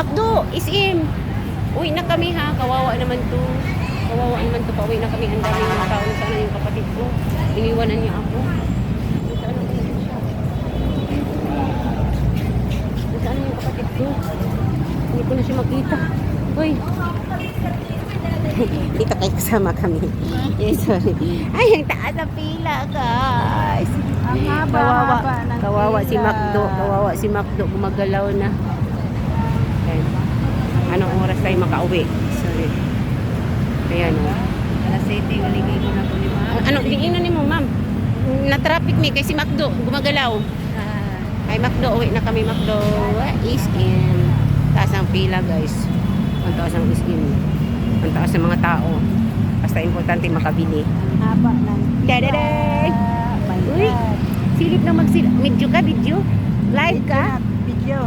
Makdo, SM. Uwi na kami ha. Kawawa naman to. Kawawa naman to. Pauwi na kami. Ang dami ng tao. Sana yung kapatid ko. Iniwanan niya ako. Saan ang siya? Saan yung kapatid ko? Hindi ko na siya makita. Uy. Dito kayo kasama kami. Yes, sorry. Ay, ang taas ang pila, guys. Ang Kawawa. haba ng Kawawa si pila. Macdo. Kawawa si Macdo. Gumagalaw na. Okay. Anong oras tayo makauwi? Sorry. Ayan o. Alas 7, waligay ko na po ni Ma'am. Ano, diinan ni mo, ma'am. Na-traffic me kay si Macdo. Gumagalaw. Ay, Macdo. Uwi na kami, Macdo. Is in. Taas ang pila, guys. Ang taas ang is in. Ang taas ng mga tao. Basta importante makabili. Ang haba ng pila. Dadaday! My Uy! God. Silip na magsilip. Video ka, video? Live ka? Video.